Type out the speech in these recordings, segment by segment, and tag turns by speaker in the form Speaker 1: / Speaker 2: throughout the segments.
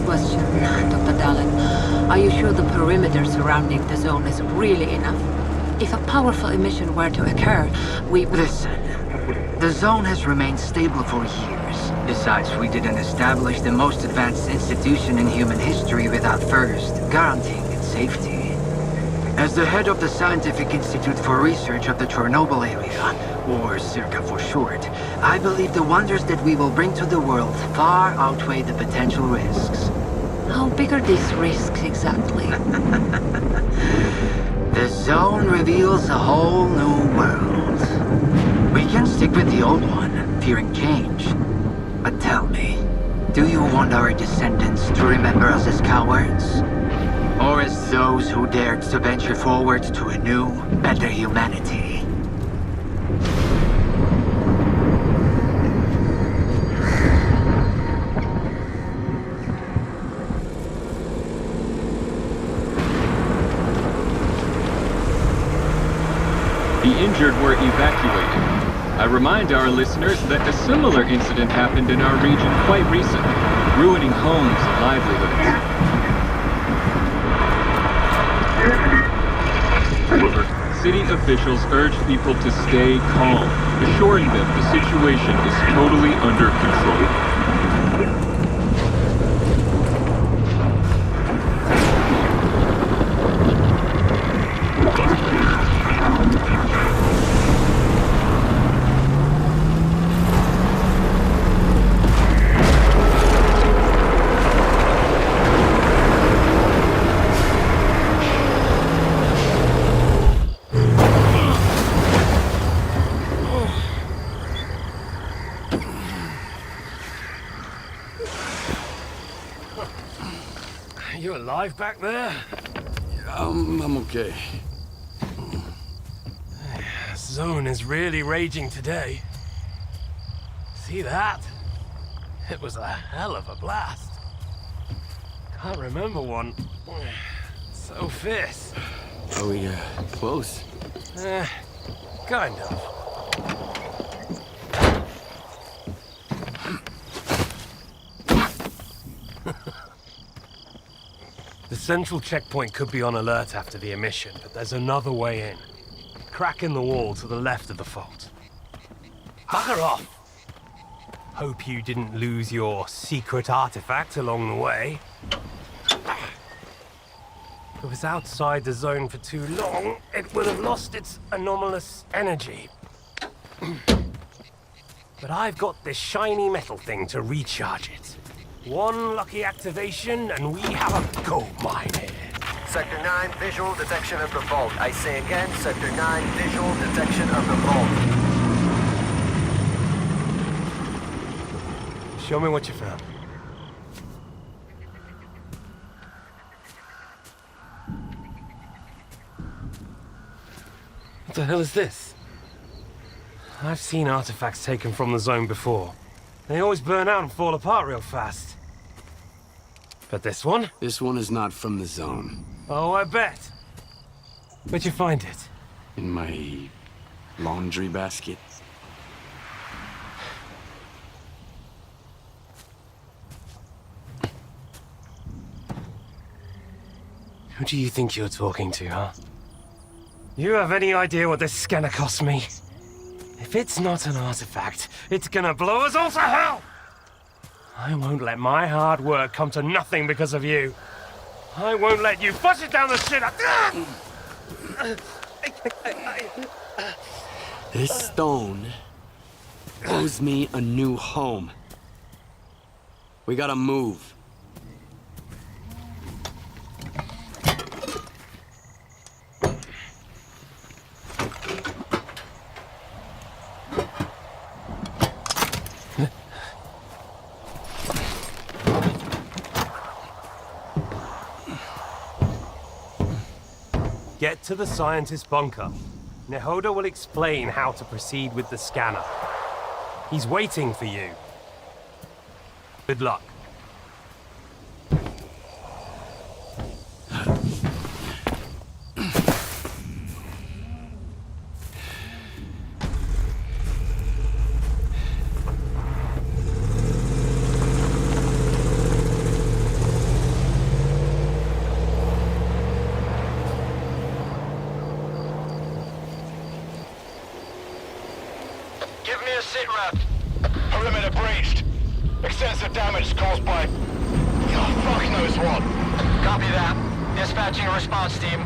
Speaker 1: question, Dr. Dallin. Are you sure the perimeter surrounding the zone is really enough? If a powerful emission were to occur, we...
Speaker 2: Listen, the zone has remained stable for years. Besides, we didn't establish the most advanced institution in human history without first guaranteeing its safety. As the head of the Scientific Institute for Research of the Chernobyl area, or S.T.A.L.K.E.R for short, I believe the wonders that we will bring to the world far outweigh the potential risks.
Speaker 1: How big are these risks exactly?
Speaker 2: The zone reveals a whole new world. We can stick with the old one, fearing change. But tell me, do you want our descendants to remember us as cowards? Or as those who dared to venture forward to a new, better humanity?
Speaker 3: The injured were evacuated. I remind our listeners that a similar incident happened in our region quite recently, ruining homes and livelihoods. City officials urge people to stay calm, assuring them the situation is totally under control.
Speaker 4: You alive back there?
Speaker 5: I'm okay.
Speaker 4: Zone is really raging today. See that? It was a hell of a blast. Can't remember one so fierce.
Speaker 5: Are we, close?
Speaker 4: Kind of. The central checkpoint could be on alert after the emission, but there's another way in. Crack in the wall to the left of the fault. Bugger off! Hope you didn't lose your secret artifact along the way. If it was outside the zone for too long, it would have lost its anomalous energy. But I've got this shiny metal thing to recharge it. One lucky activation, and we have a gold mine here.
Speaker 6: Sector 9, visual detection of the vault. I say again, Sector 9, visual detection of the vault.
Speaker 4: Show me what you found. What the hell is this? I've seen artifacts taken from the zone before. They always burn out and fall apart real fast. But this one?
Speaker 5: This one is not from the zone.
Speaker 4: Oh, I bet. Where'd you find it?
Speaker 5: In my laundry basket.
Speaker 4: Who do you think you're talking to, huh? You have any idea what this scanner cost me? If it's not an artifact, it's gonna blow us all to hell! I won't let my hard work come to nothing because of you. I won't let you flush it down the shit.
Speaker 5: This stone owes me a new home. We gotta move.
Speaker 4: Get to the scientist's bunker. Nehoda will explain how to proceed with the scanner. He's waiting for you. Good luck.
Speaker 7: Give me a sit rep. Perimeter breached. Extensive damage caused by... God, fuck knows what.
Speaker 6: Copy that. Dispatching a response team.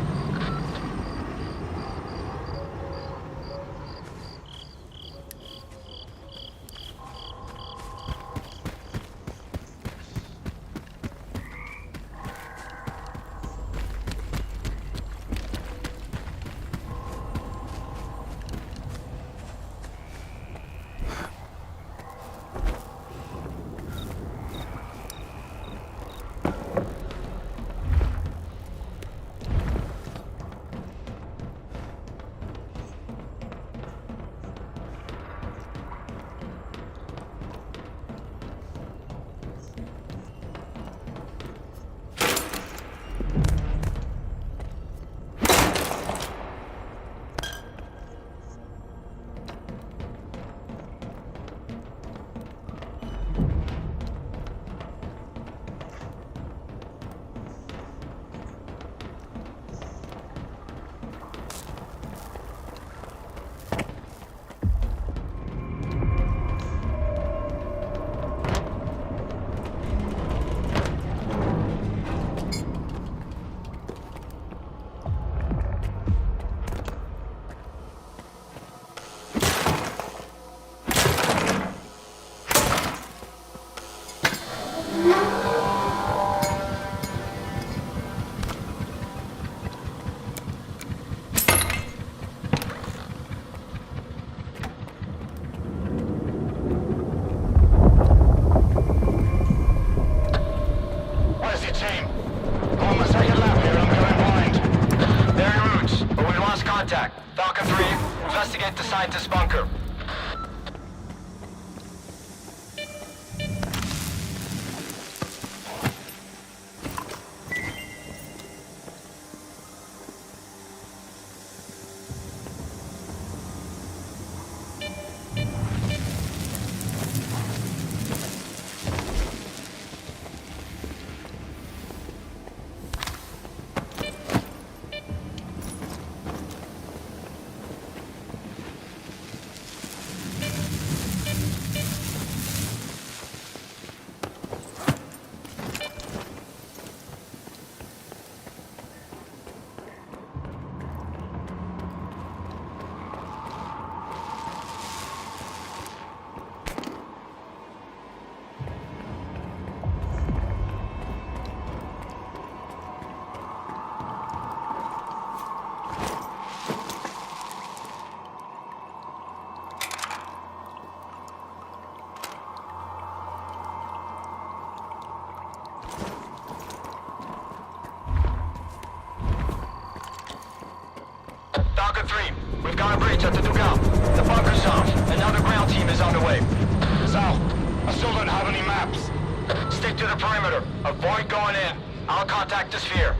Speaker 6: Contact. S.T.A.L.K.E.R, investigate the scientist's bunker. S.T.A.L.K.E.R, we've got a breach at the Dugal. The bunker's off, and now the ground team is on the way.
Speaker 7: Sal, I still don't have any maps.
Speaker 6: Stick to the perimeter. Avoid going in. I'll contact the sphere.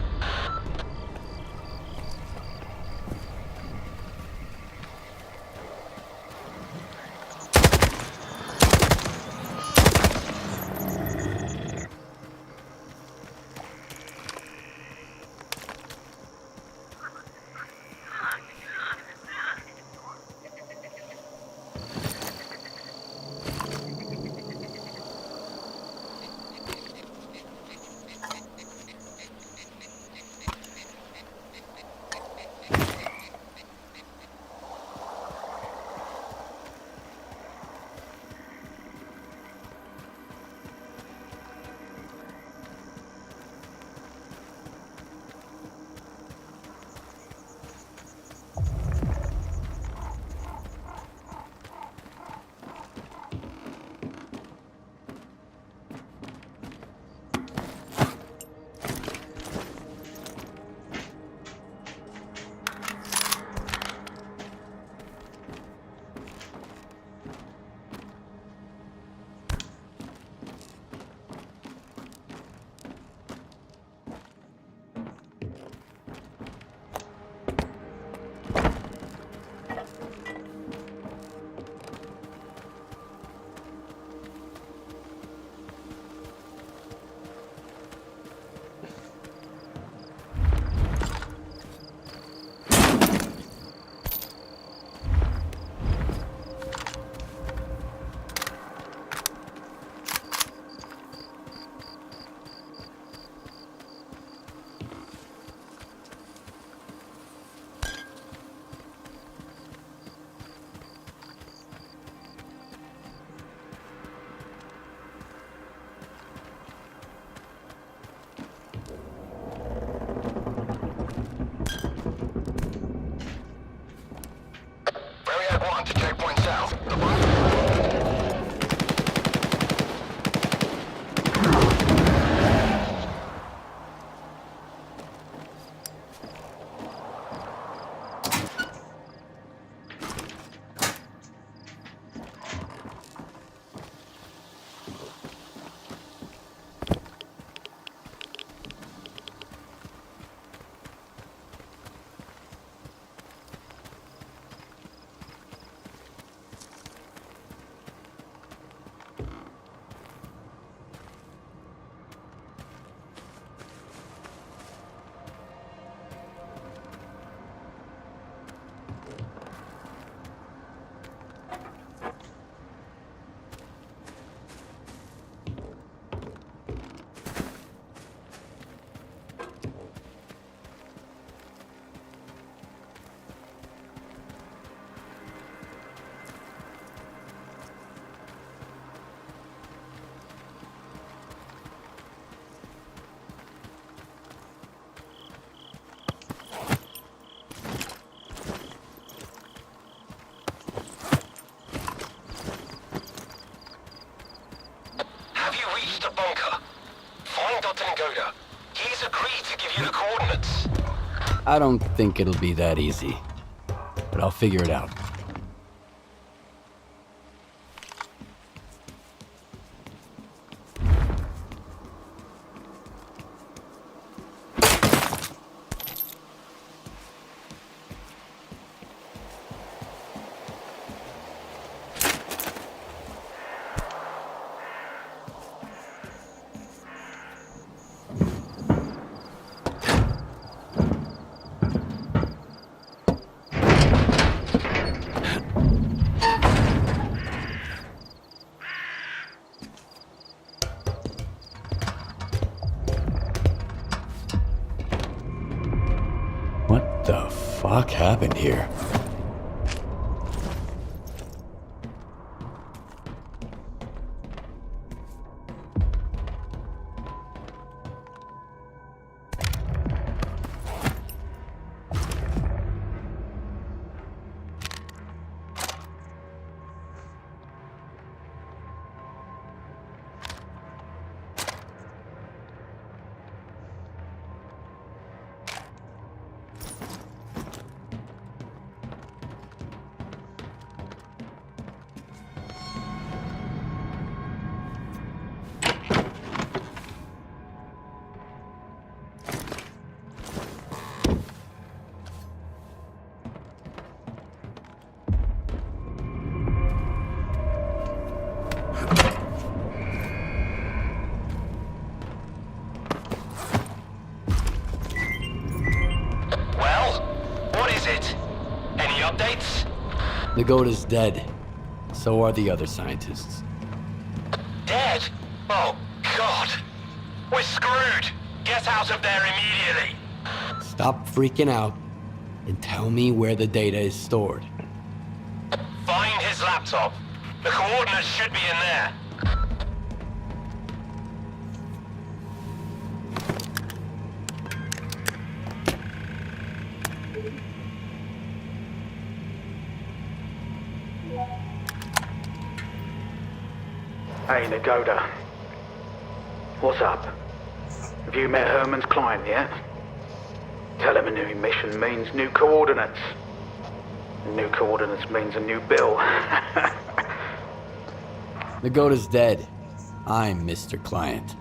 Speaker 7: Nagoda. He's agreed to give you the coordinates.
Speaker 5: I don't think it'll be that easy, but I'll figure it out. What the fuck happened here? Nagoda's dead. So are the other scientists.
Speaker 7: Dead? Oh, God. We're screwed. Get out of there immediately.
Speaker 5: Stop freaking out and tell me where the data is stored.
Speaker 7: Find his laptop. The coordinates should be in there.
Speaker 8: Hey, Nagoda. What's up? Have you met Herman's client yet? Tell him a new mission means new coordinates. New coordinates means a new bill.
Speaker 5: Nagoda's dead. I'm Mr. Client.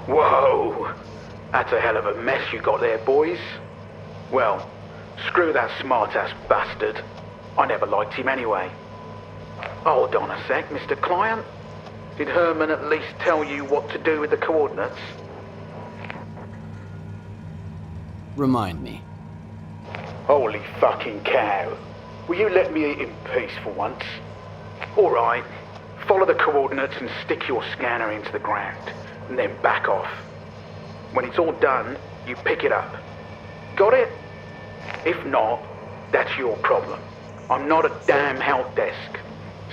Speaker 8: Whoa! That's a hell of a mess you got there, boys. Well, screw that smart-ass bastard. I never liked him anyway. Hold on a sec, Mr. Client. Did Herman at least tell you what to do with the coordinates?
Speaker 5: Remind me.
Speaker 8: Holy fucking cow. Will you let me eat in peace for once? Alright. Follow the coordinates and stick your scanner into the ground, and then back off. When it's all done, you pick it up. Got it? If not, that's your problem. I'm not a damn help desk.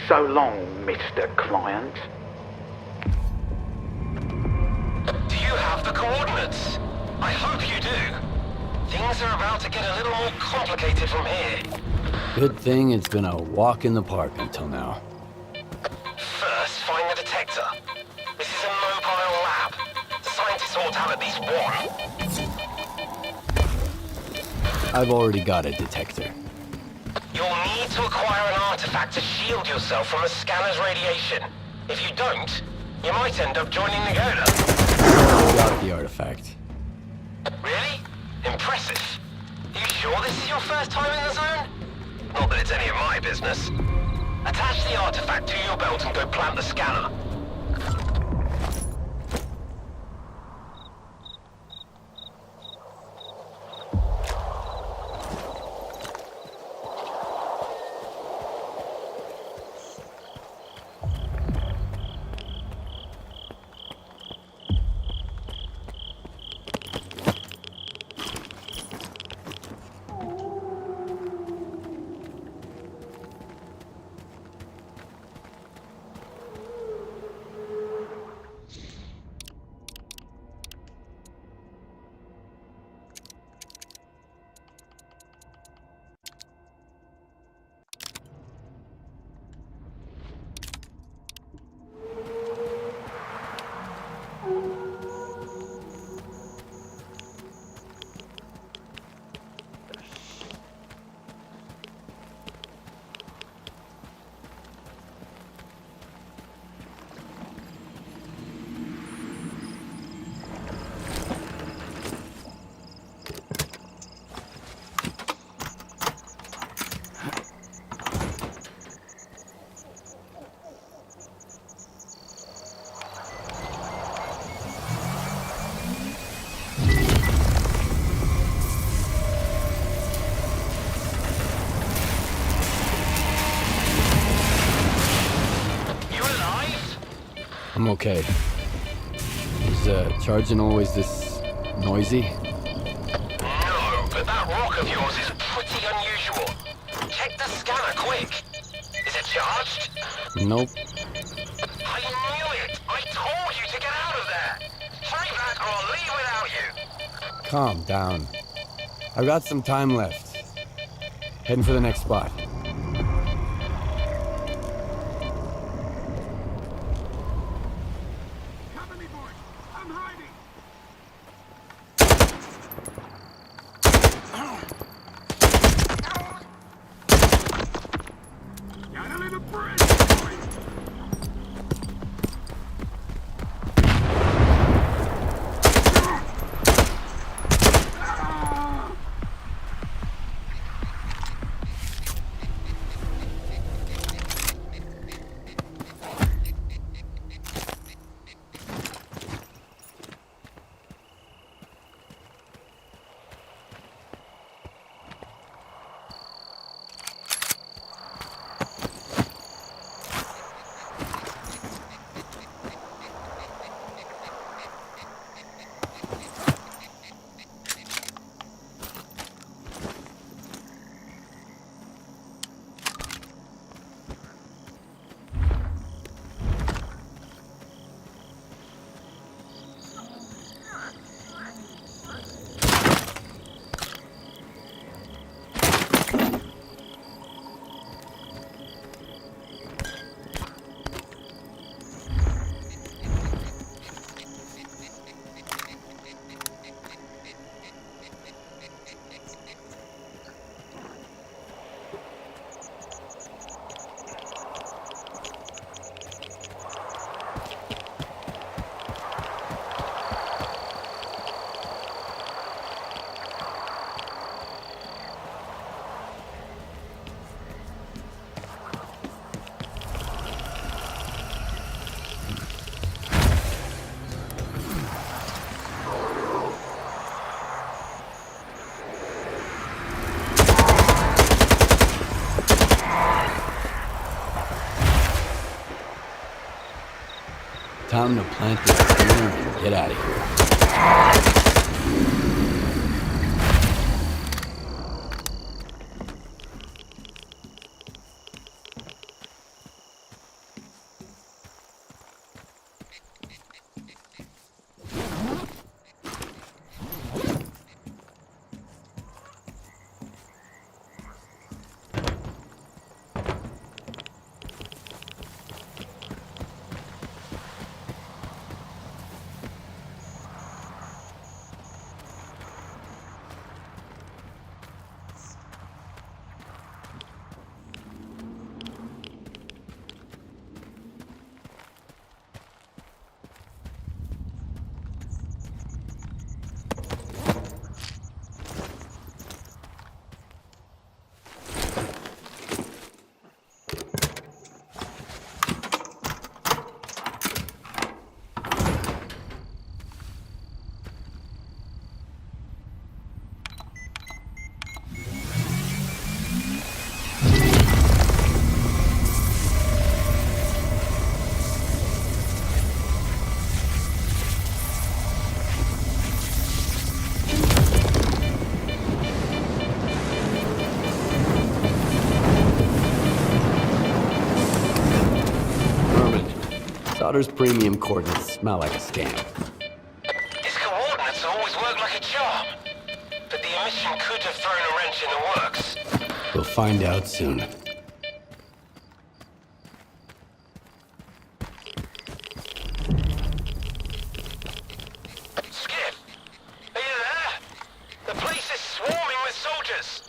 Speaker 8: So long, Mr. Client.
Speaker 7: Do you have the coordinates? I hope you do. Things are about to get a little more complicated from here.
Speaker 5: Good thing it's been a walk in the park until now.
Speaker 7: First, find the detector. This is a mobile lab. The scientists ought to have at least one.
Speaker 5: I've already got a detector.
Speaker 7: You'll need to acquire an artifact to shield yourself from the scanner's radiation. If you don't, you might end up joining Nagoda.
Speaker 5: Got the artifact.
Speaker 7: Really? Impressive. You sure this is your first time in the zone? Not that it's any of my business. Attach the artifact to your belt and go plant the scanner.
Speaker 5: I'm okay. Is charging always this noisy?
Speaker 7: No, but that rock of yours is pretty unusual. Check the scanner quick. Is it charged?
Speaker 5: Nope.
Speaker 7: I knew it! I told you to get out of there! Try that or I'll leave without you!
Speaker 5: Calm down. I've got some time left. Heading for the next spot.
Speaker 8: Cover me, boys! I'm hiding! Got a little bread, boys!
Speaker 5: Time to plant this scanner and get out of here. Daughter's premium coordinates smell like a scam.
Speaker 7: His coordinates always work like a charm. But the emission could have thrown a wrench in the works.
Speaker 5: We'll find out soon.
Speaker 7: Skip, are you there? The place is swarming with soldiers.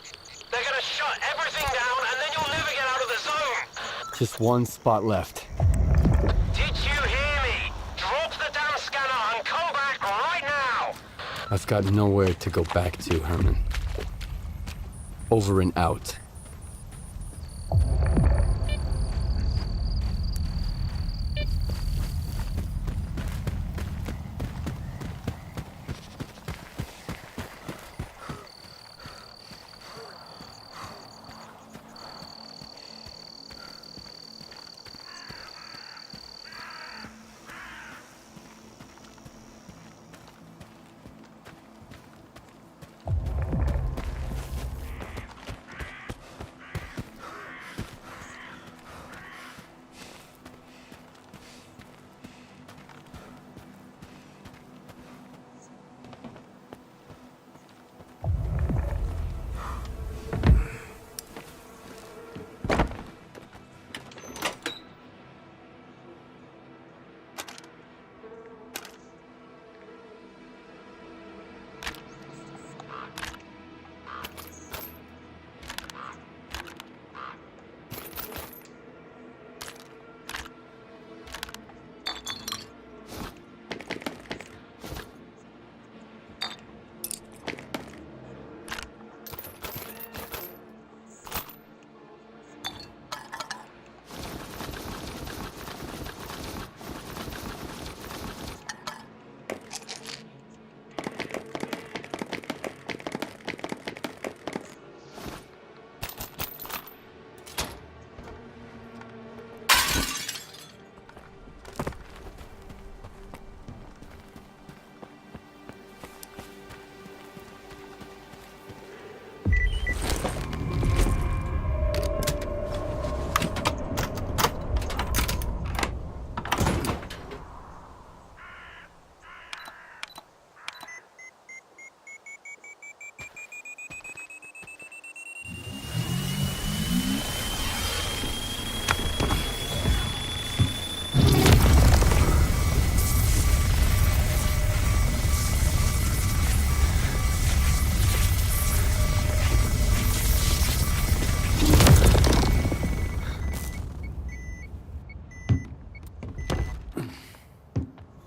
Speaker 7: They're gonna shut everything down and then you'll never get out of the zone.
Speaker 5: Just one spot left.
Speaker 7: Did you hear me? Drop the damn scanner and come back right now!
Speaker 5: I've got nowhere to go back to, Herman. Over and out.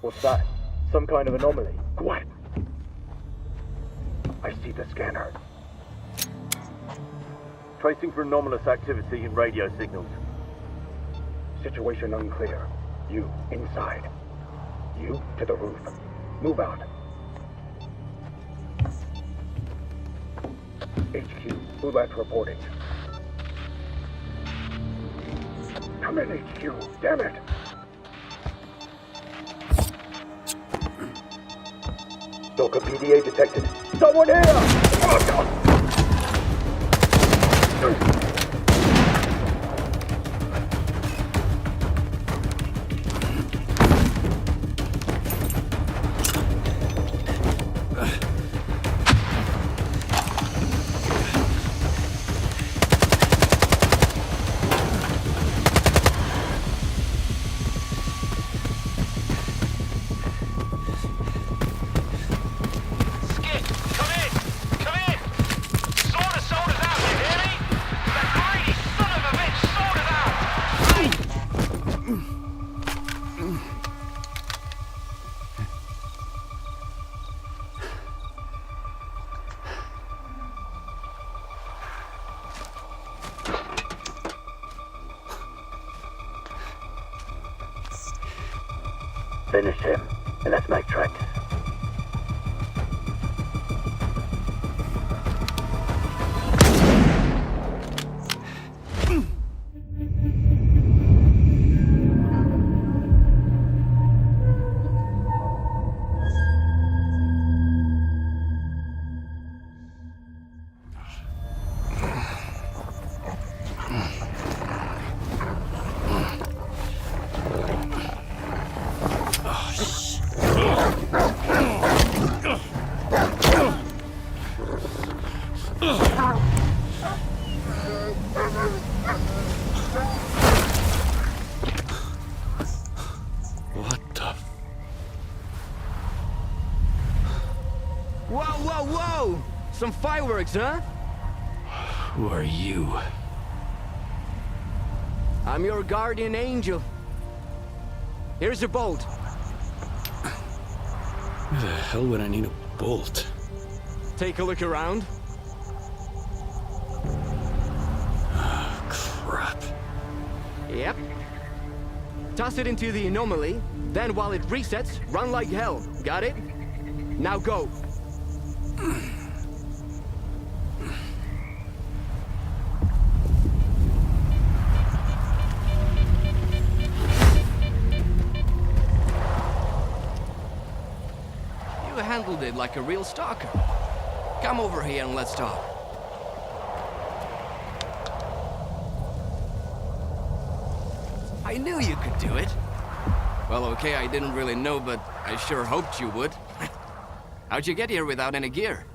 Speaker 8: What's that? Some kind of anomaly? Quiet! I see the scanner. Tracing for anomalous activity in radio signals. Situation unclear. You, inside. You, to the roof. Move out. HQ, move out reporting. Come in, HQ. Damn it! S.T.A.L.K.E.R PDA detected. Someone here! Oh, God. Finish him, and let's make tracks.
Speaker 9: Whoa! Some fireworks, huh?
Speaker 5: Who are you?
Speaker 9: I'm your guardian angel. Here's your bolt.
Speaker 5: Where the hell would I need a bolt?
Speaker 9: Take a look around.
Speaker 5: Oh, crap.
Speaker 9: Yep. Toss it into the anomaly, then while it resets, run like hell. Got it? Now go. You handled it like a real stalker. Come over here and let's talk. I knew you could do it. Well, okay, I didn't really know, but I sure hoped you would. How'd you get here without any gear?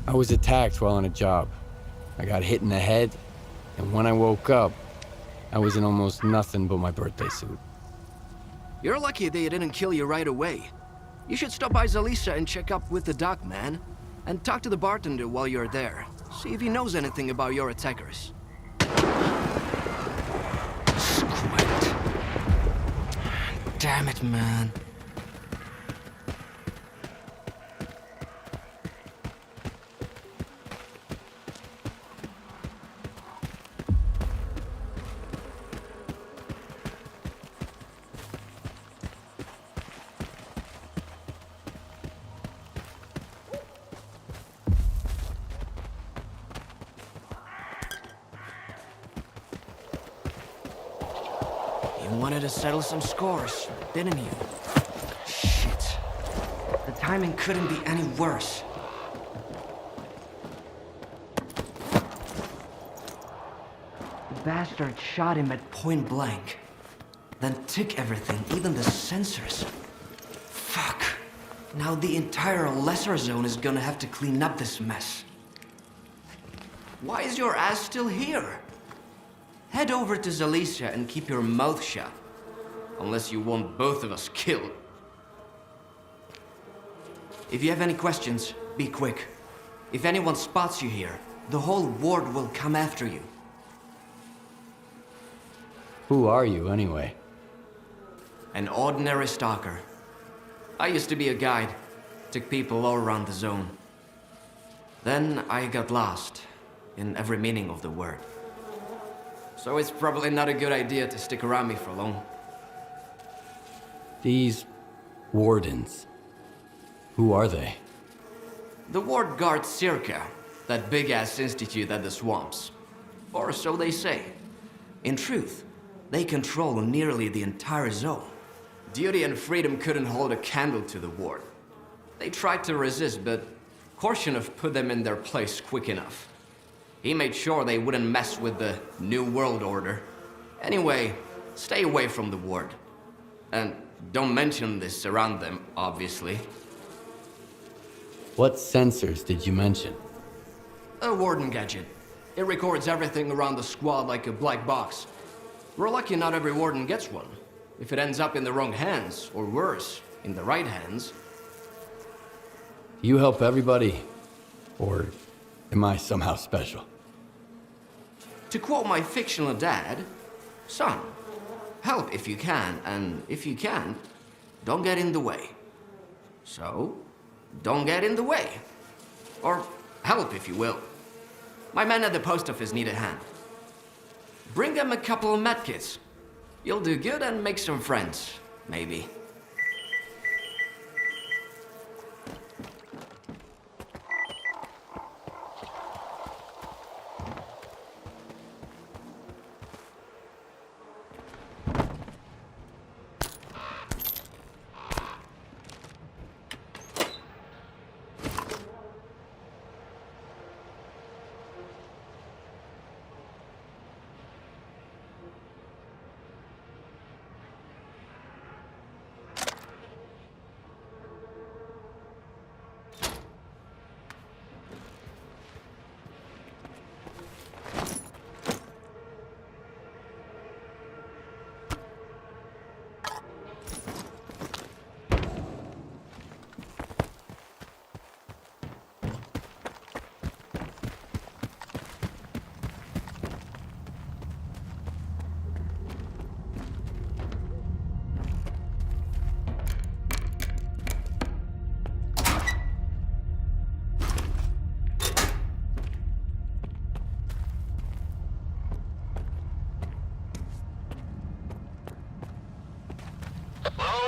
Speaker 5: I was attacked while on a job. I got hit in the head, and when I woke up, I was in almost nothing but my birthday suit.
Speaker 9: You're lucky they didn't kill you right away. You should stop by Zaliska and check up with the doc, man. And talk to the bartender while you're there. See if he knows anything about your attackers. Squid. Damn it, man. You wanted to settle some scores, didn't you? Shit. The timing couldn't be any worse. The bastard shot him at point blank. Then took everything, even the sensors. Fuck. Now the entire lesser zone is gonna have to clean up this mess. Why is your ass still here? Head over to Zaliska and keep your mouth shut. Unless you want both of us killed. If you have any questions, be quick. If anyone spots you here, the whole ward will come after you.
Speaker 5: Who are you, anyway?
Speaker 9: An ordinary stalker. I used to be a guide. Took people all around the zone. Then I got lost, in every meaning of the word. So it's probably not a good idea to stick around me for long.
Speaker 5: These wardens, who are they?
Speaker 6: The ward guards S.T.A.L.K.E.R, that big-ass institute at the swamps. Or so they say. In truth, they control nearly the entire zone. Duty and Freedom couldn't hold a candle to the ward. They tried to resist, but Korshinov put them in their place quick enough. He made sure they wouldn't mess with the New World Order. Anyway, stay away from the ward. And don't mention this around them, obviously.
Speaker 5: What sensors did you mention?
Speaker 6: A warden gadget. It records everything around the squad like a black box. We're lucky not every warden gets one. If it ends up in the wrong hands, or worse, in the right hands...
Speaker 5: Do you help everybody? Or am I somehow special?
Speaker 6: To quote my fictional dad, son, help if you can, and if you can't, don't get in the way. So, don't get in the way. Or help if you will. My men at the post office need a hand. Bring them a couple of medkits. You'll do good and make some friends, maybe.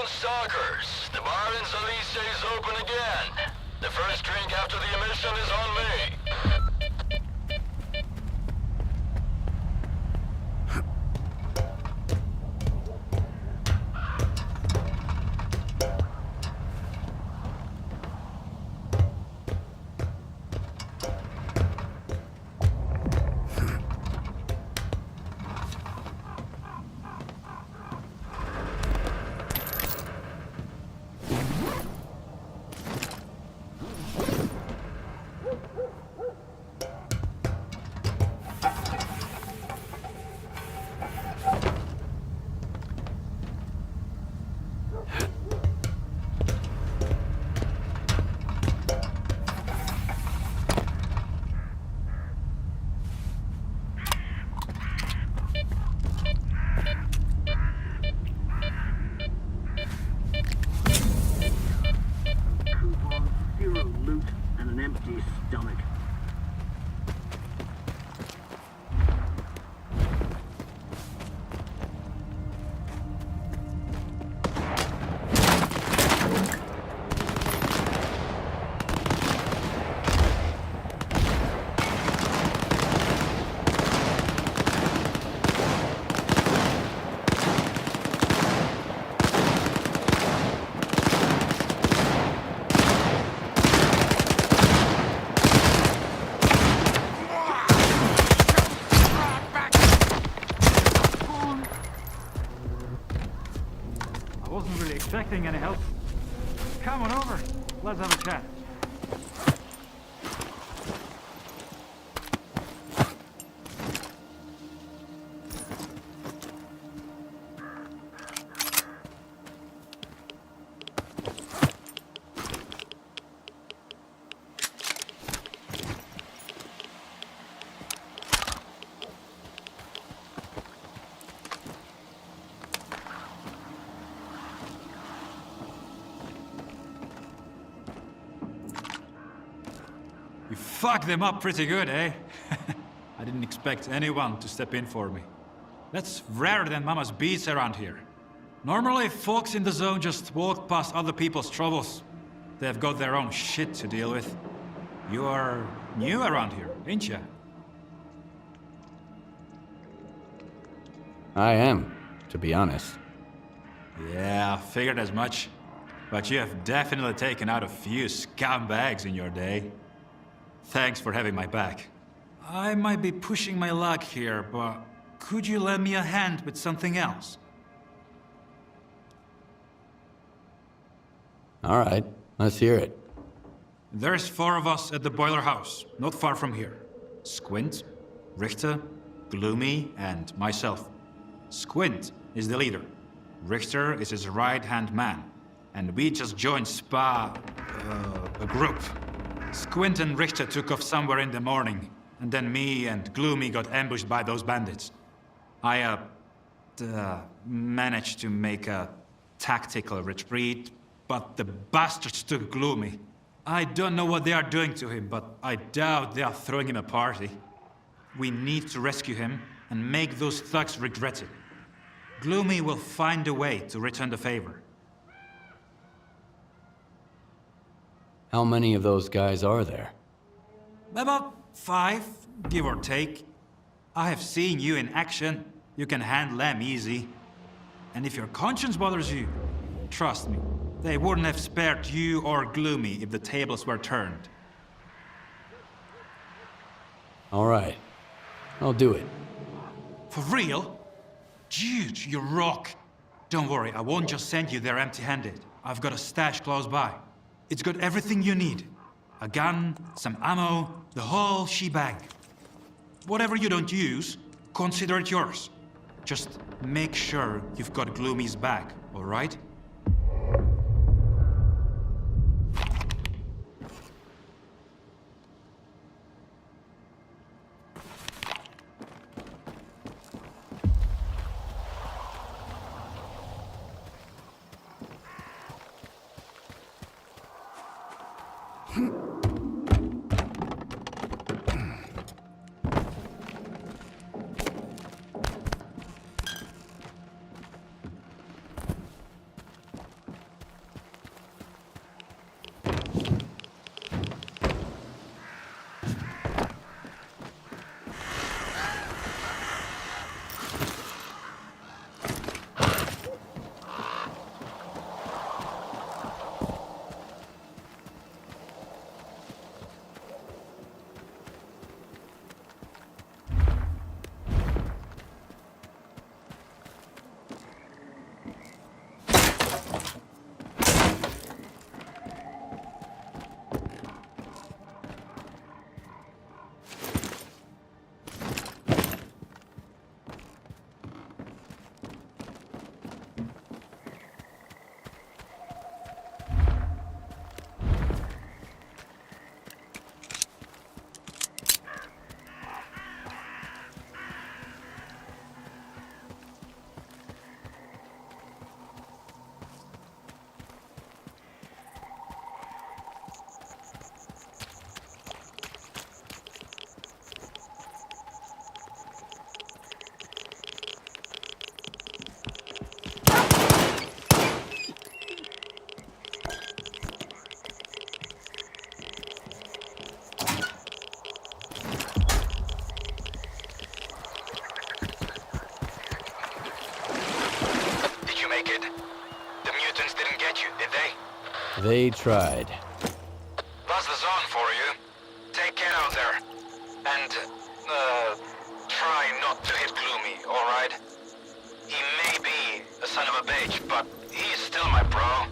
Speaker 7: Stalkers, the bar in Zalice is open again. The first drink after the emission is on me.
Speaker 10: Expecting any help? Come on over. Let's have a chat. fucked them up pretty good, eh? I didn't expect anyone to step in for me. That's rarer than Mama's beats around here. Normally, folks in the zone just walk past other people's troubles. They've got their own shit to deal with. You are new around here, ain't ya?
Speaker 5: I am, to be honest.
Speaker 10: Yeah, I figured as much. But you have definitely taken out a few scumbags in your day. Thanks for having my back. I might be pushing my luck here, but could you lend me a hand with something else?
Speaker 5: All right, let's hear it.
Speaker 10: There's 4 of us at the boiler house, not far from here. Squint, Richter, Gloomy, and myself. Squint is the leader. Richter is his right-hand man. And we just joined a group. Squint and Richter took off somewhere in the morning, and then me and Gloomy got ambushed by those bandits. I managed to make a tactical retreat, but the bastards took Gloomy. I don't know what they are doing to him, but I doubt they are throwing him a party. We need to rescue him and make those thugs regret it. Gloomy will find a way to return the favor.
Speaker 5: How many of those guys are there?
Speaker 10: About 5, give or take. I have seen you in action. You can handle them easy. And if your conscience bothers you, trust me, they wouldn't have spared you or Gloomy if the tables were turned.
Speaker 5: All right, I'll do it.
Speaker 10: For real? Dude, you rock. Don't worry, I won't just send you there empty-handed. I've got a stash close by. It's got everything you need. A gun, some ammo, the whole shebang. Whatever you don't use, consider it yours. Just make sure you've got Gloomy's back, all right?
Speaker 5: They tried.
Speaker 7: That's the zone for you. Take care out there. And, try not to hit Gloomy, alright? He may be a son of a bitch, but he's still my bro.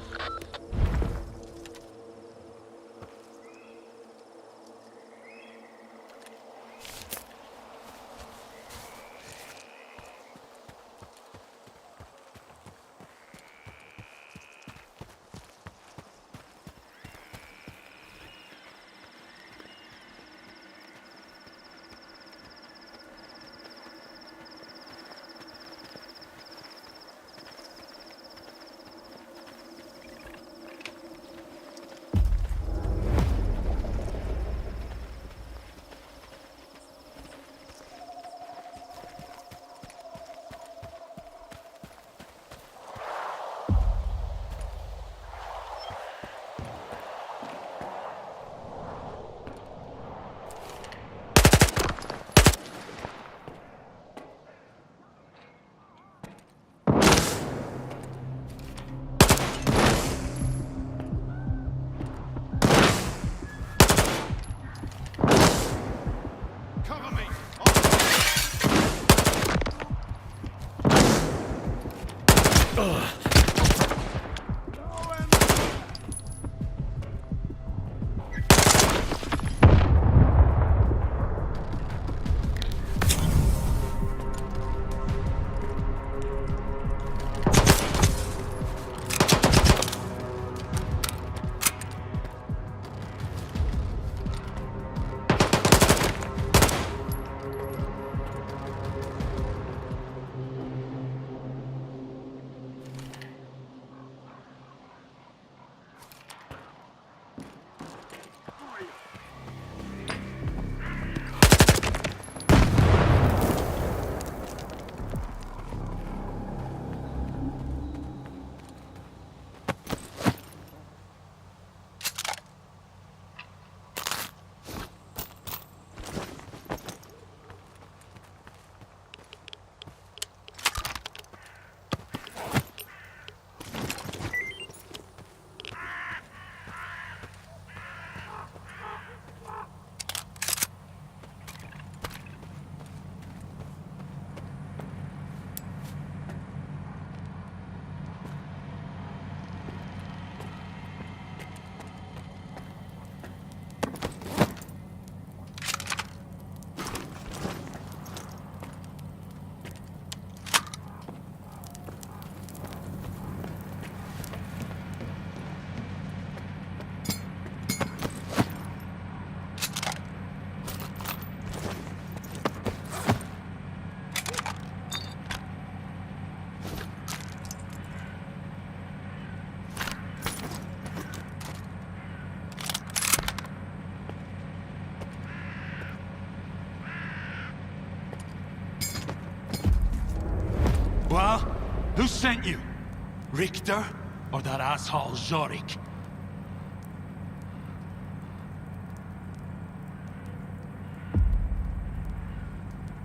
Speaker 11: Well, who sent you? Richter or that asshole Zorik?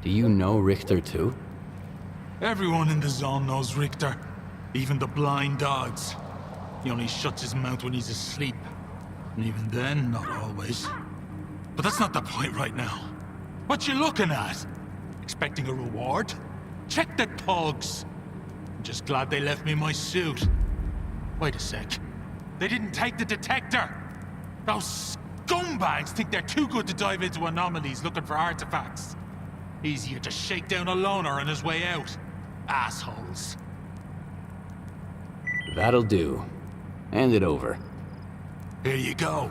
Speaker 5: Do you know Richter too?
Speaker 11: Everyone in the zone knows Richter. Even the blind dogs. He only shuts his mouth when he's asleep. And even then, not always. But that's not the point right now. What you looking at? Expecting a reward? Check the pugs. I'm just glad they left me my suit. Wait a sec. They didn't take the detector! Those scumbags think they're too good to dive into anomalies looking for artifacts. Easier to shake down a loner on his way out. Assholes.
Speaker 5: That'll do. Hand it over.
Speaker 11: Here you go.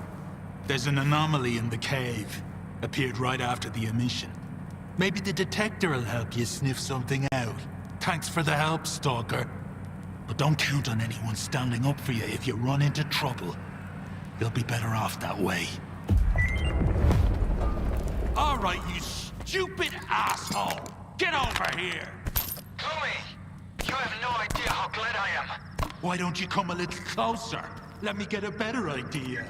Speaker 11: There's an anomaly in the cave. Appeared right after the emission. Maybe the detector will help you sniff something out. Thanks for the help, Stalker. But don't count on anyone standing up for you if you run into trouble. You'll be better off that way. All right, you stupid asshole! Get over here!
Speaker 7: Tommy, you have no idea how glad I am.
Speaker 11: Why don't you come a little closer? Let me get a better idea.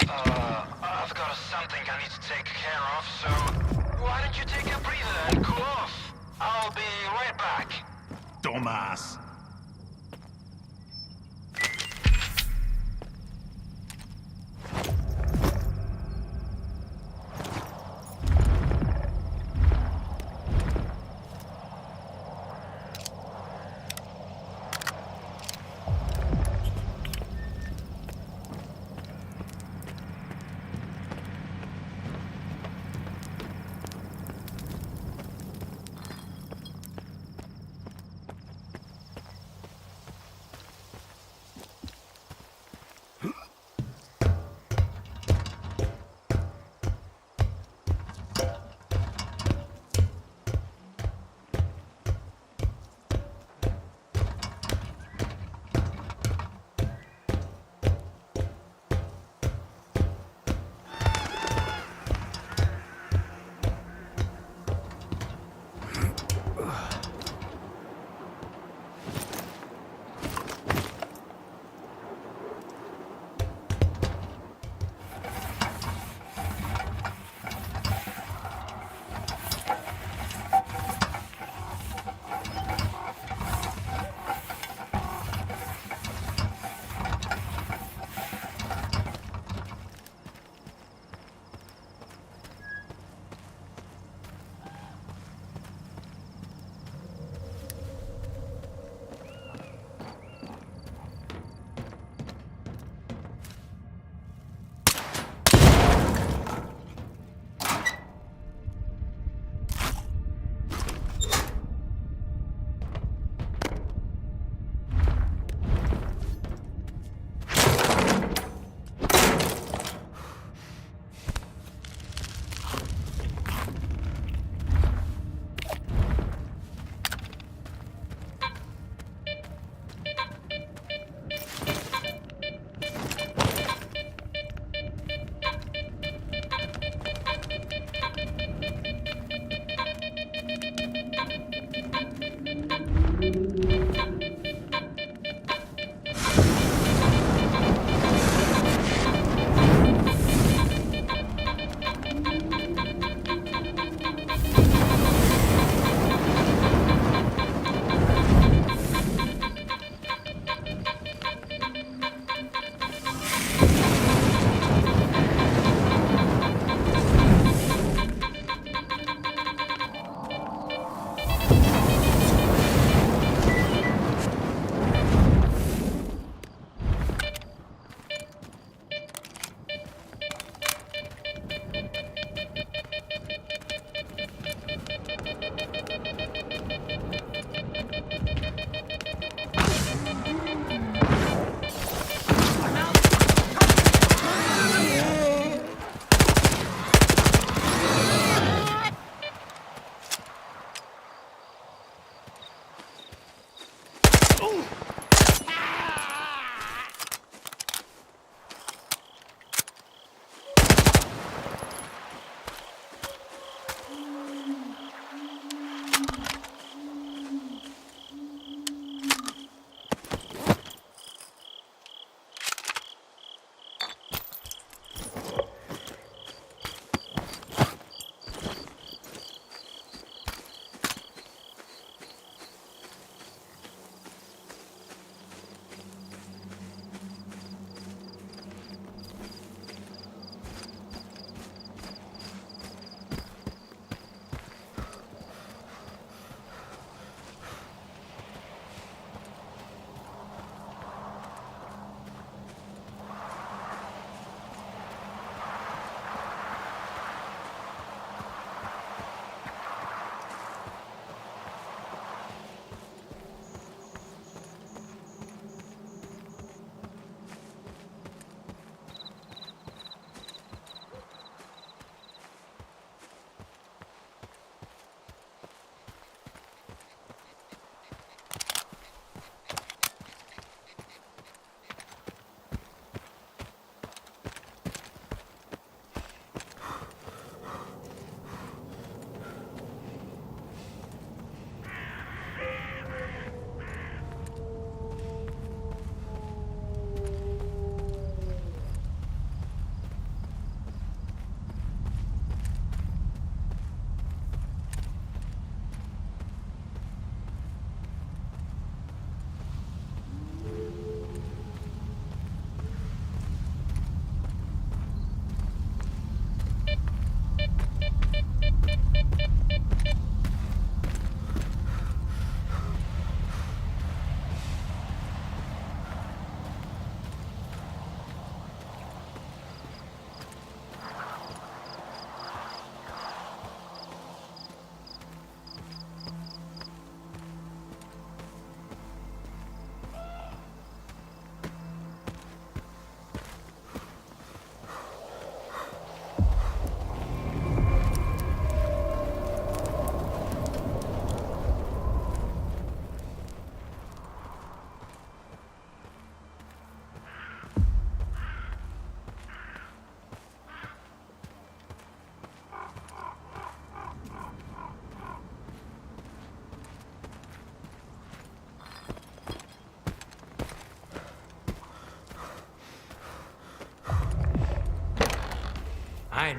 Speaker 7: I've got something I need to take care of, so why don't you take a breather and cool off? I'll be right back.
Speaker 11: Dumbass.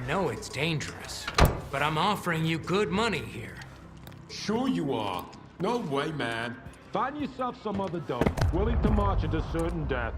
Speaker 12: know it's dangerous, but I'm offering you good money here.
Speaker 13: Sure you are. No way, man. Find yourself some other dope, willing to march into certain death.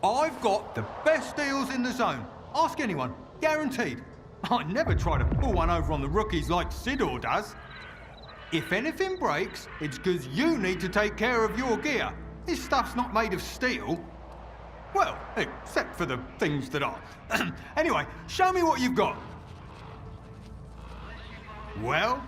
Speaker 14: I've got the best deals in the zone. Ask anyone. Guaranteed. I never try to pull one over on the rookies like S.T.A.L.K.E.R does. If anything breaks, it's because you need to take care of your gear. This stuff's not made of steel. Well, except for the things that are. Anyway, show me what you've got. Well?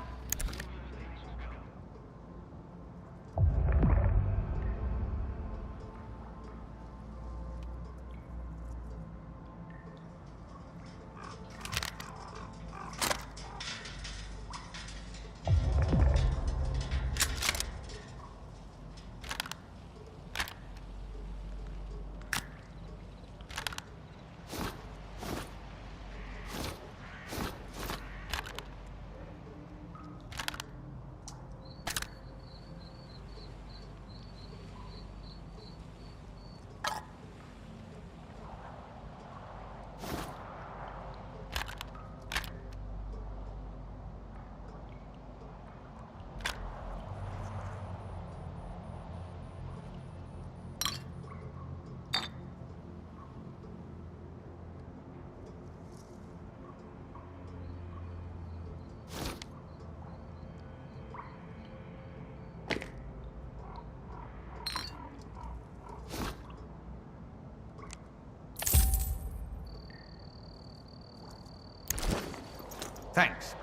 Speaker 14: Thanks.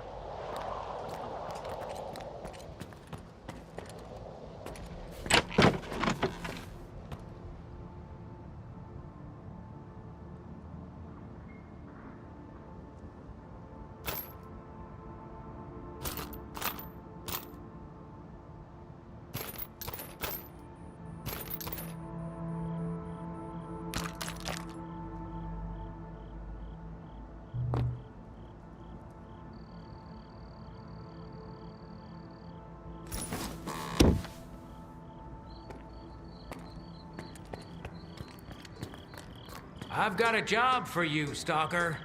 Speaker 12: I've got a job for you, S.T.A.L.K.E.R.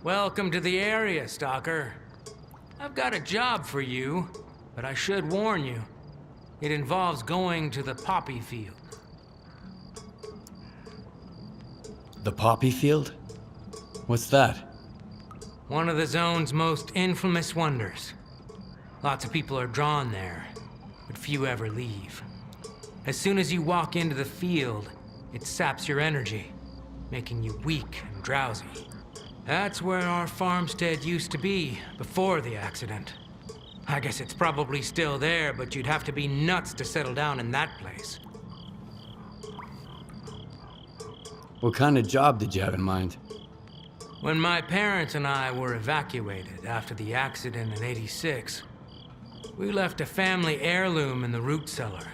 Speaker 12: Welcome to the area, S.T.A.L.K.E.R. I've got a job for you, but I should warn you. It involves going to the poppy field.
Speaker 5: The poppy field? What's that?
Speaker 12: One of the zone's most infamous wonders. Lots of people are drawn there, but few ever leave. As soon as you walk into the field, it saps your energy, making you weak and drowsy. That's where our farmstead used to be before the accident. I guess it's probably still there, but you'd have to be nuts to settle down in that place.
Speaker 5: What kind of job did you have in mind?
Speaker 12: When my parents and I were evacuated after the accident in '86, We left a family heirloom in the root cellar.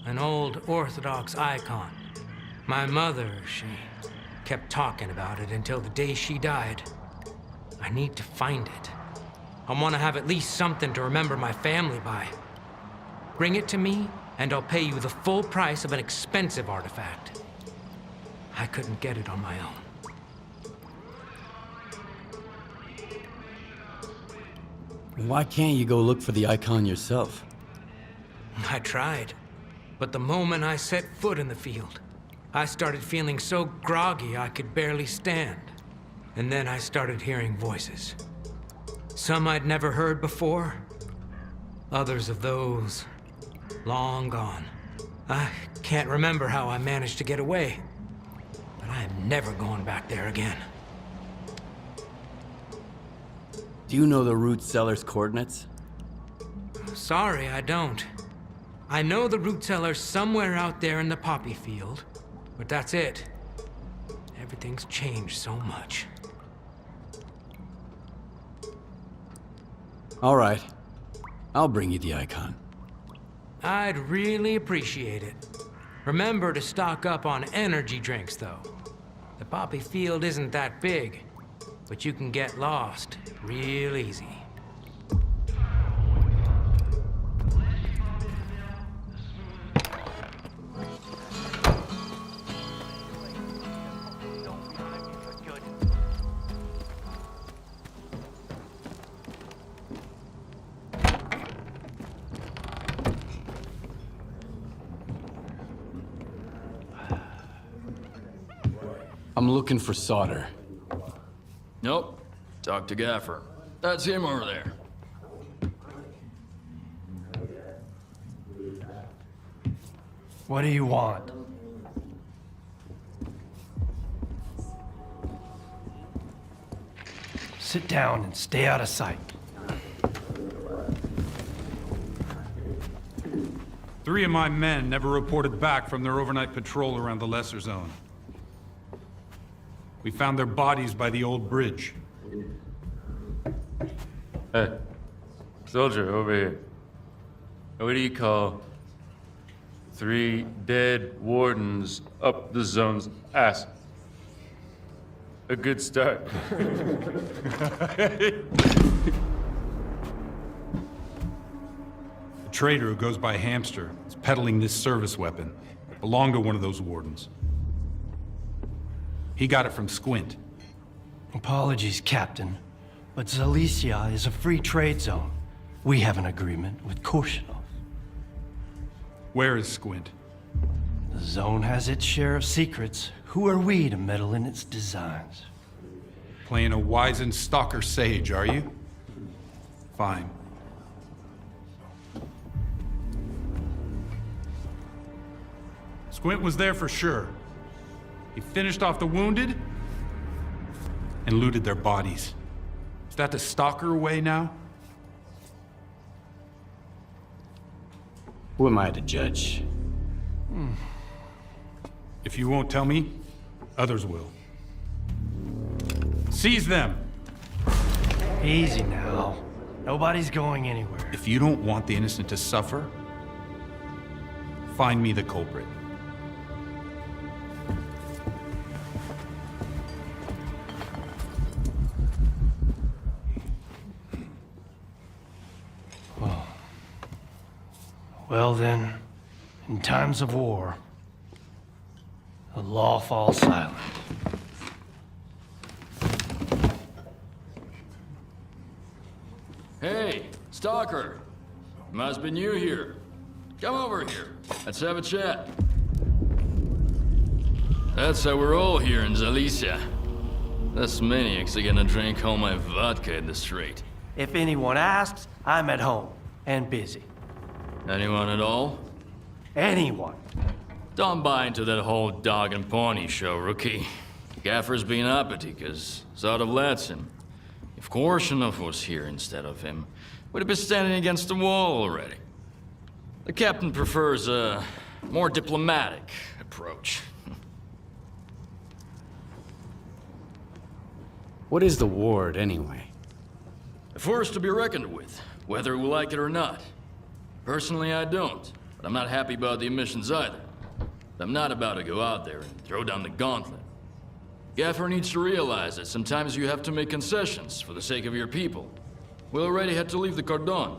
Speaker 12: An old Orthodox icon. My mother, she kept talking about it until the day she died. I need to find it. I want to have at least something to remember my family by. Bring it to me, and I'll pay you the full price of an expensive artifact. I couldn't get it on my own.
Speaker 5: Why can't you go look for the icon yourself?
Speaker 12: I tried, but the moment I set foot in the field, I started feeling so groggy I could barely stand. And then I started hearing voices. Some I'd never heard before, others of those long gone. I can't remember how I managed to get away, but I am never going back there again.
Speaker 5: Do you know the root cellar's coordinates?
Speaker 12: Sorry, I don't. I know the root cellar's somewhere out there in the poppy field, but that's it. Everything's changed so much.
Speaker 5: All right. I'll bring you the icon.
Speaker 12: I'd really appreciate it. Remember to stock up on energy drinks, though. The poppy field isn't that big, but you can get lost real easy.
Speaker 5: I'm looking for S.T.A.L.K.E.R.
Speaker 15: Nope. Talk to Gaffer. That's him over there.
Speaker 4: What do you want? Sit down and stay out of sight.
Speaker 10: 3 of my men never reported back from their overnight patrol around the Lesser Zone. We found their bodies by the old bridge.
Speaker 3: Hey, soldier, over here. What do you call 3 dead wardens up the zone's ass? A good start.
Speaker 10: A trader who goes by Hamster is peddling this service weapon. It belonged to one of those wardens. He got it from Squint.
Speaker 4: Apologies, Captain, but Zalicia is a free trade zone. We have an agreement with Korshinov.
Speaker 10: Where is Squint?
Speaker 4: The zone has its share of secrets. Who are we to meddle in its designs?
Speaker 10: Playing a wizened stalker sage, are you? Fine. Squint was there for sure. He finished off the wounded and looted their bodies. Is that the Stalker way now?
Speaker 5: Who am I to judge?
Speaker 10: If you won't tell me, others will. Seize them!
Speaker 4: Easy now. Nobody's going anywhere.
Speaker 10: If you don't want the innocent to suffer, find me the culprit.
Speaker 4: Well then, in times of war, the law falls silent.
Speaker 15: Hey, Stalker. Must be new here. Come over here. Let's have a chat. That's how we're all here in Zalicia. This maniac's gonna drink all my vodka in the street.
Speaker 4: If anyone asks, I'm at home and busy.
Speaker 15: Anyone at all?
Speaker 4: Anyone.
Speaker 15: Don't buy into that whole dog and pony show, rookie. Gaffer's being uppity, cause Zodov lets him. If Korshinov was here instead of him, we'd have been standing against the wall already. The captain prefers a more diplomatic approach.
Speaker 5: What is the ward, anyway?
Speaker 15: A force to be reckoned with. whether we like it or not. Personally, I don't, but I'm not happy about the emissions either. I'm not about to go out there and throw down the gauntlet. Gaffer needs to realize that sometimes you have to make concessions for the sake of your people. We already had to leave the Cordon.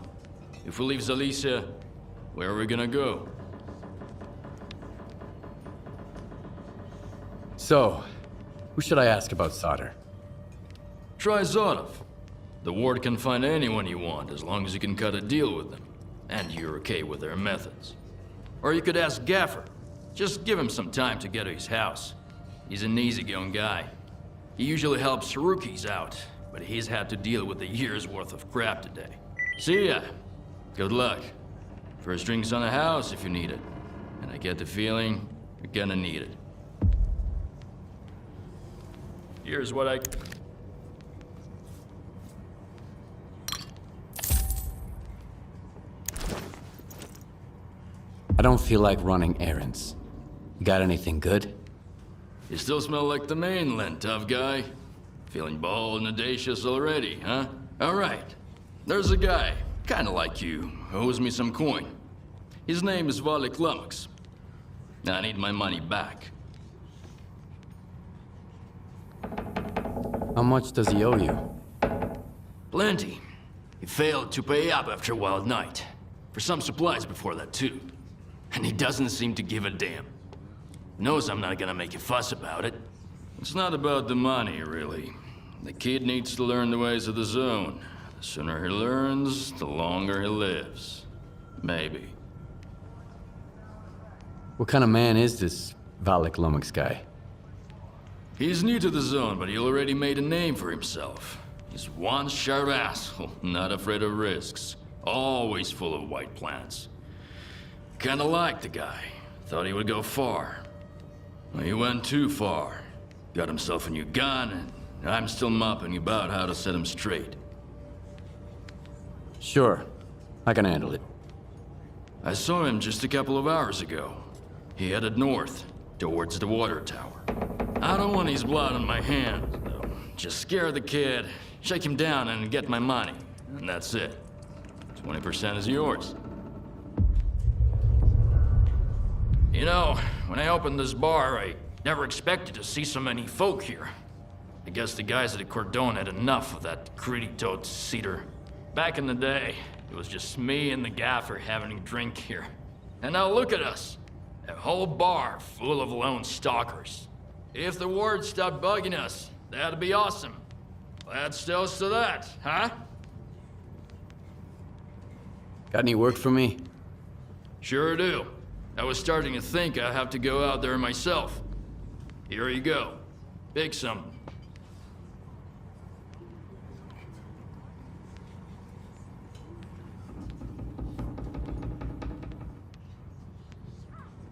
Speaker 15: If we leave Zalicia, where are we gonna go?
Speaker 5: So, who should I ask about solder?
Speaker 15: Try Zotov. The ward can find anyone you want as long as you can cut a deal with them, and you're okay with their methods. Or you could ask Gaffer. Just give him some time to get to his house. He's an easygoing guy. He usually helps rookies out, but he's had to deal with a year's worth of crap today. See ya. Good luck. First drinks on the house if you need it. And I get the feeling you're gonna need it. Here's what I...
Speaker 5: I don't feel like running errands. You got anything good?
Speaker 15: You still smell like the mainland, tough guy. Feeling bold and audacious already, huh? Alright. There's a guy, kinda like you, who owes me some coin. His name is S.T.A.L.K.E.R. I need my money back.
Speaker 5: How much does he owe you?
Speaker 15: Plenty. He failed to pay up after a wild night. For some supplies before that, too. And he doesn't seem to give a damn. Knows I'm not gonna make a fuss about it. It's not about the money, really. The kid needs to learn the ways of the zone. The sooner he learns, the longer he lives. Maybe.
Speaker 5: What kind of man is this S.T.A.L.K.E.R guy?
Speaker 15: He's new to the zone, but he already made a name for himself. He's one sharp asshole, not afraid of risks. Always full of white plans. Kinda liked the guy. Thought he would go far. Well, he went too far. Got himself a new gun, and I'm still mopping about how to set him straight.
Speaker 5: Sure. I can handle it.
Speaker 15: I saw him just a couple of hours ago. He headed north, towards the water tower. I don't want his blood on my hands, though. Just scare the kid, shake him down, and get my money. And that's it. 20% is yours. You know, when I opened this bar, I never expected to see so many folk here. I guess the guys at the Cordon had enough of that greedy-toed cedar. Back in the day, it was just me and the gaffer having a drink here. And now look at us. A whole bar full of lone stalkers. If the ward stopped bugging us, that'd be awesome. Let's toast to that, huh?
Speaker 5: Got any work for me?
Speaker 15: Sure do. I was starting to think I'd have to go out there myself. Here you go. Pick something.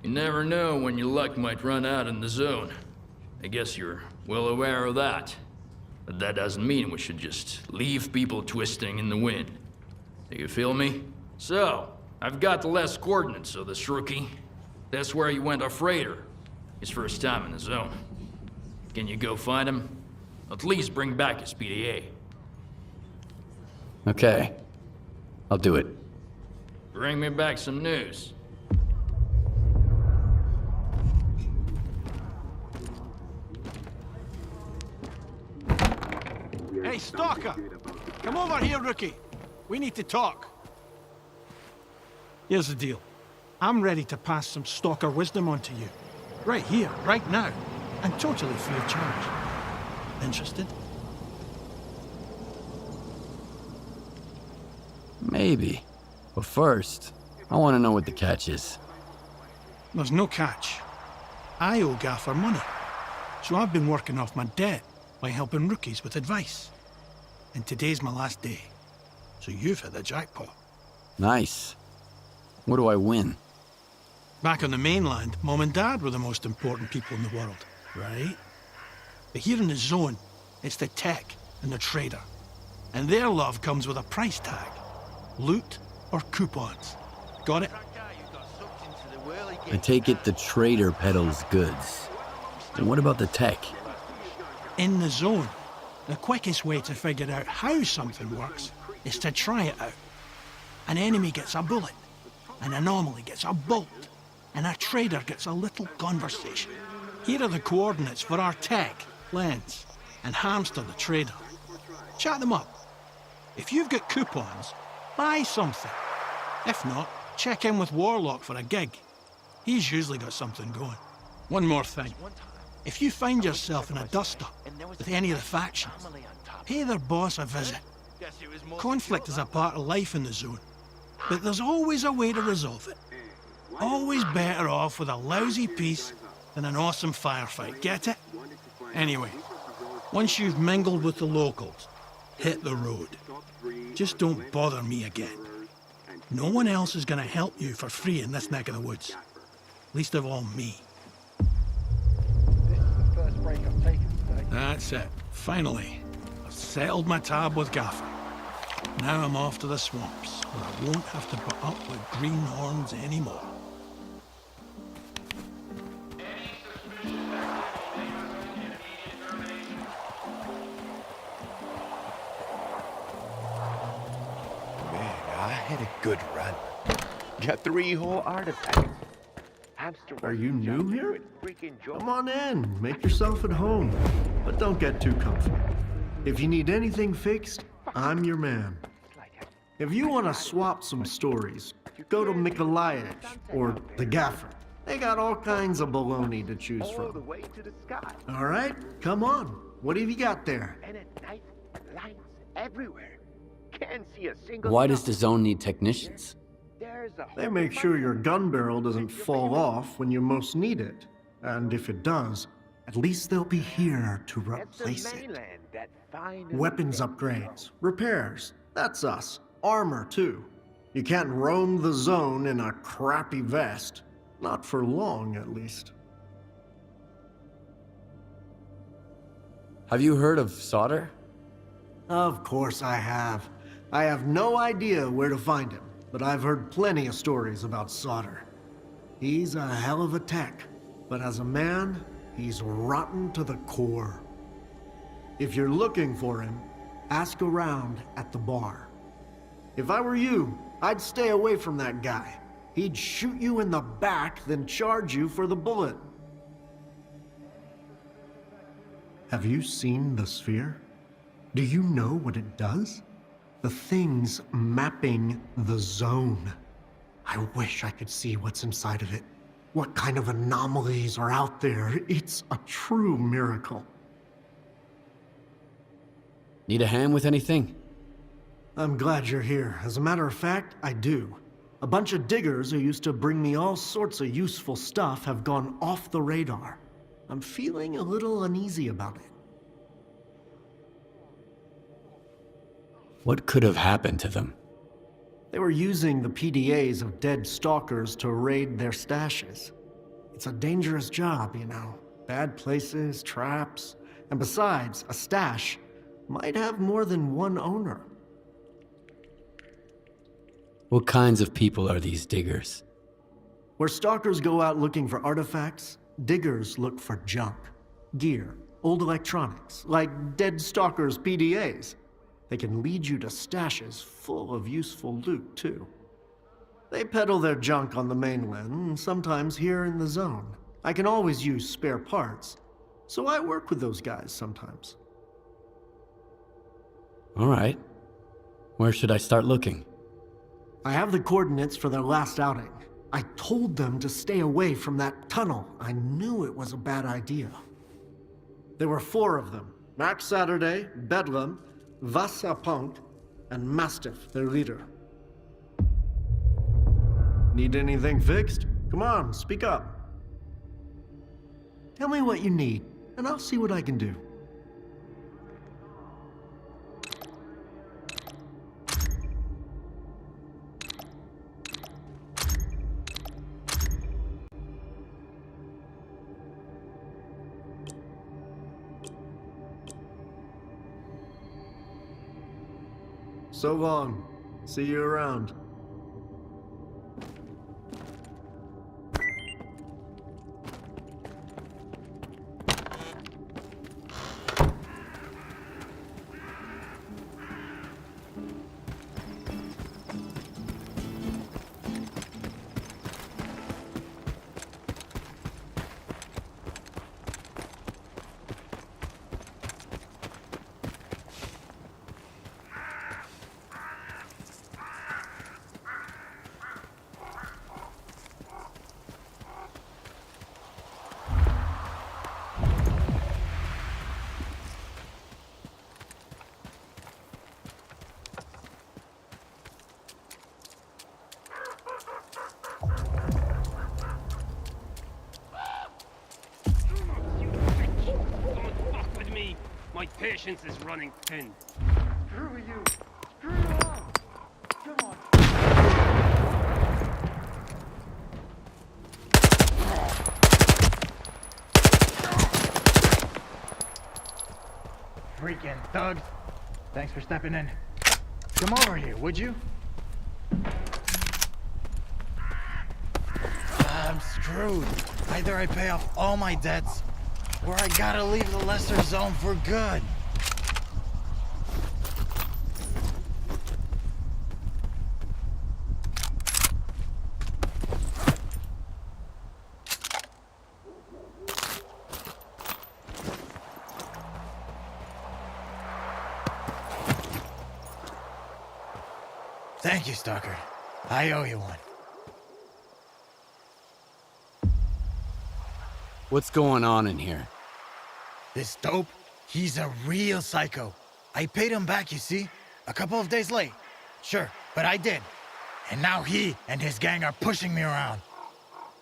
Speaker 15: You never know when your luck might run out in the zone. I guess you're well aware of that. But that doesn't mean we should just leave people twisting in the wind. Do you feel me? So, I've got the last coordinates of this rookie. That's where he went off raider. His first time in the zone. Can you go find him? At least bring back his PDA.
Speaker 5: Okay. I'll do it.
Speaker 15: Bring me back some news.
Speaker 16: Hey, Stalker! Come over here, rookie. We need to talk. Here's the deal. I'm ready to pass some Stalker wisdom on to you. Right here, right now. And totally free of charge. Interested?
Speaker 5: Maybe. But first, I want to know what the catch is.
Speaker 16: There's no catch. I owe Gaffer money. So I've been working off my debt by helping rookies with advice. And today's my last day. So you've hit the jackpot.
Speaker 5: Nice. What do I win?
Speaker 16: Back on the mainland, Mom and Dad were the most important people in the world, right? But here in the zone, it's the tech and the trader. And their love comes with a price tag. Loot or coupons. Got it?
Speaker 5: I take it the trader peddles goods. And what about the tech?
Speaker 16: In the zone, the quickest way to figure out how something works is to try it out. An enemy gets a bullet, an anomaly gets a bolt, and a trader gets a little conversation. Here are the coordinates for our tech, Lens, and Hamster the trader. Chat them up. If you've got coupons, buy something. If not, check in with Warlock for a gig. He's usually got something going. One more thing. If you find yourself in a dust-up with any of the factions, pay their boss a visit. Conflict is a part of life in the zone, but there's always a way to resolve it. Always better off with a lousy peace than an awesome firefight, get it? Anyway, once you've mingled with the locals, hit the road. Just don't bother me again. No one else is gonna help you for free in this neck of the woods. Least of all me. That's it. Finally, I've settled my tab with Gaffer. Now I'm off to the swamps, where I won't have to put up with greenhorns anymore.
Speaker 17: Man, I had a good run. Got 3 whole artifacts.
Speaker 18: Are you new here? Come on in, make yourself at home. But don't get too comfy. If you need anything fixed, I'm your man. If you want to swap some stories, go to Mikolayich or the Gaffer. They got all kinds of baloney to choose from. All right, come on. What have you got there?
Speaker 17: And at night, lights everywhere. Can't see a single.
Speaker 5: Why does the zone need technicians?
Speaker 18: They make sure your gun barrel doesn't fall off when you most need it. And if it does, at least they'll be here to replace it. Weapons upgrades, repairs, that's us. Armor, too. You can't roam the zone in a crappy vest. Not for long, at least.
Speaker 5: Have you heard of S.T.A.L.K.E.R?
Speaker 18: Of course I have. I have no idea where to find him, but I've heard plenty of stories about S.T.A.L.K.E.R. He's a hell of a tech, but as a man, he's rotten to the core. If you're looking for him, ask around at the bar. If I were you, I'd stay away from that guy. He'd shoot you in the back, then charge you for the bullet. Have you seen the sphere? Do you know what it does? The thing's mapping the zone. I wish I could see what's inside of it. What kind of anomalies are out there? It's a true miracle.
Speaker 5: Need a hand with anything?
Speaker 18: I'm glad you're here. As a matter of fact, I do. A bunch of diggers who used to bring me all sorts of useful stuff have gone off the radar. I'm feeling a little uneasy about it.
Speaker 5: What could have happened to them?
Speaker 18: They were using the PDAs of dead stalkers to raid their stashes. It's a dangerous job, you know. Bad places, traps, and besides, a stash might have more than one owner.
Speaker 5: What kinds of people are these diggers?
Speaker 18: Where stalkers go out looking for artifacts, diggers look for junk, gear, old electronics, like dead stalkers' PDAs. They can lead you to stashes full of useful loot, too. They peddle their junk on the mainland, and sometimes here in the zone. I can always use spare parts, so I work with those guys sometimes.
Speaker 5: All right. Where should I start looking?
Speaker 18: I have the coordinates for their last outing. I told them to stay away from that tunnel. I knew it was a bad idea. There were 4 of them. Max Saturday, Bedlam, Vasa Punk, and Mastiff, their leader. Need anything fixed? Come on, speak up. Tell me what you need, and I'll see what I can do. So long. See you around.
Speaker 4: My patience is running thin.
Speaker 8: Screw you! Screw you all! Come on!
Speaker 19: Freaking thugs. Thanks for stepping in. Come over here, would you? I'm screwed. Either I pay off all my debts, or I gotta leave the lesser zone for good. Thank you, Stalker. I owe you one.
Speaker 5: What's going on in here?
Speaker 19: This dope, he's a real psycho. I paid him back, you see? A couple of days late. Sure, but I did. And now he and his gang are pushing me around.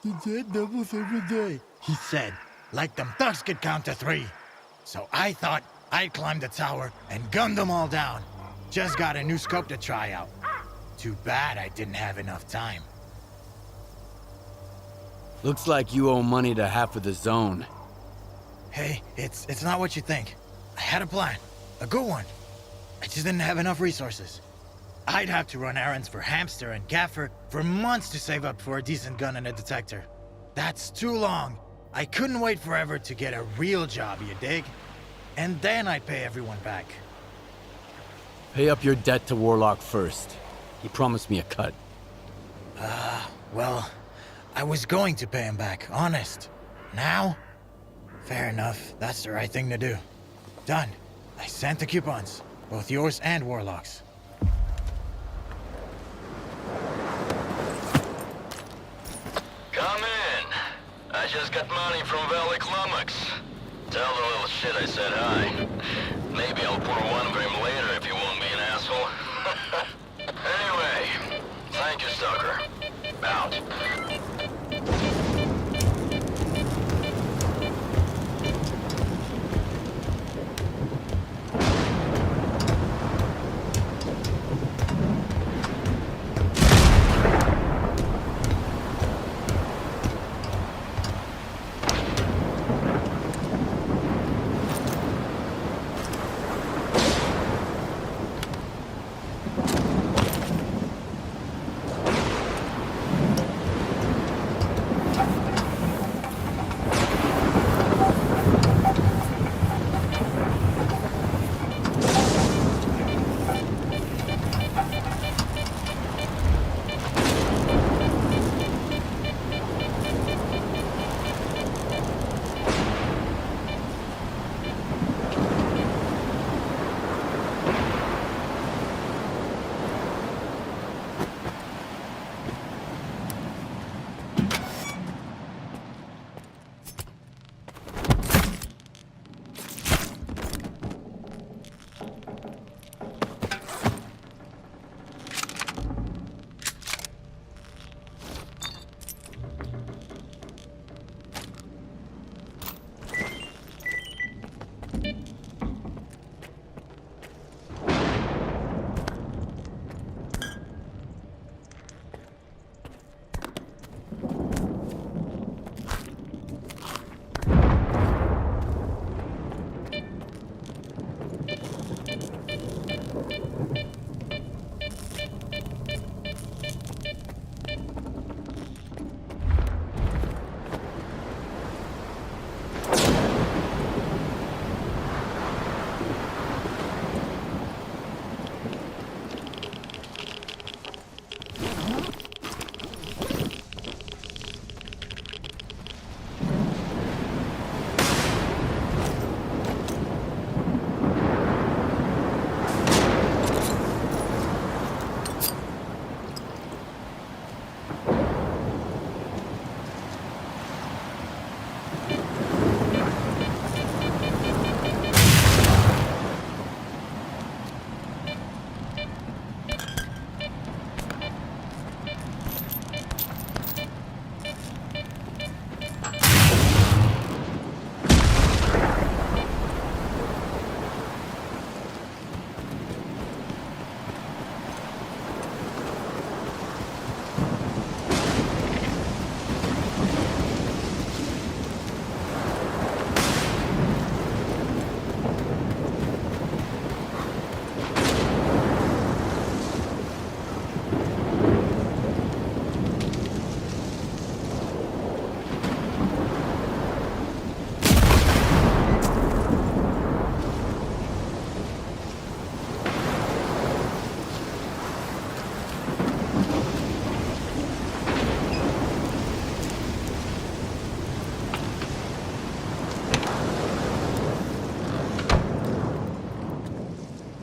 Speaker 19: The dead doubles every day, he said. Like them thugs could count to 3. So I thought I'd climb the tower and gun them all down. Just got a new scope to try out. Too bad I didn't have enough time.
Speaker 5: Looks like you owe money to half of the zone.
Speaker 19: Hey, it's not what you think. I had a plan. A good one. I just didn't have enough resources. I'd have to run errands for Hamster and Gaffer for months to save up for a decent gun and a detector. That's too long. I couldn't wait forever to get a real job, you dig? And then I'd pay everyone back.
Speaker 5: Pay up your debt to Warlock first. He promised me a cut.
Speaker 19: Well, I was going to pay him back, honest. Now? Fair enough, that's the right thing to do. Done. I sent the coupons. Both yours and Warlock's.
Speaker 7: Come in. I just got money from Valley Climax. Tell the little shit I said hi. Maybe I'll pour one for him later if you won't be an asshole. Anyway, thank you, Stalker. Out.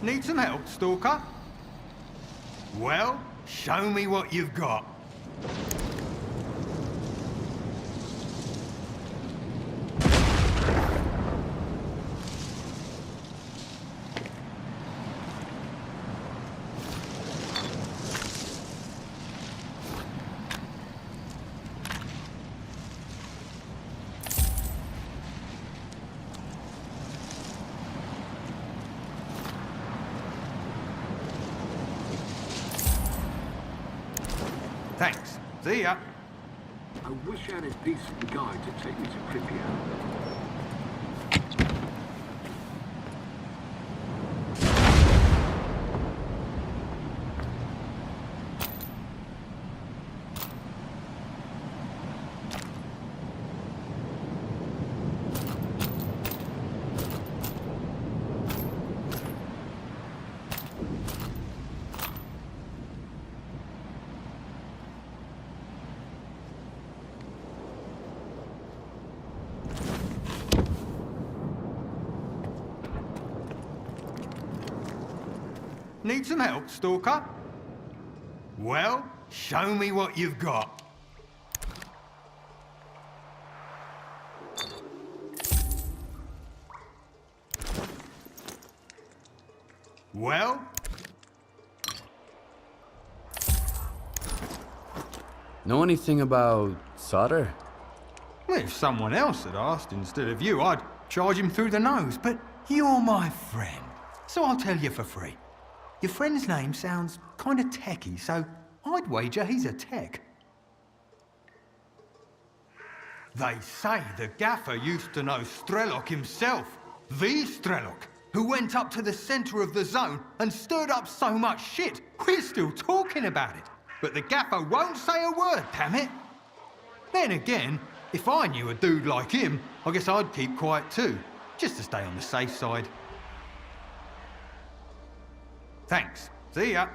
Speaker 14: Need some help, Stalker? Well, show me what you've got. Thanks. See ya.
Speaker 20: I wish I had a decent guide to take me to Pripyat.
Speaker 14: Need some help, Stalker? Well, show me what you've got. Well?
Speaker 5: Know anything about solder?
Speaker 14: Well, if someone else had asked instead of you, I'd charge him through the nose, but you're my friend, so I'll tell you for free. Your friend's name sounds kind of techie, so I'd wager he's a tech. They say the gaffer used to know S.T.A.L.K.E.R himself, the S.T.A.L.K.E.R, who went up to the center of the zone and stirred up so much shit, we're still talking about it. But the gaffer won't say a word, damn it. Then again, if I knew a dude like him, I guess I'd keep quiet too, just to stay on the safe side. Thanks. See ya.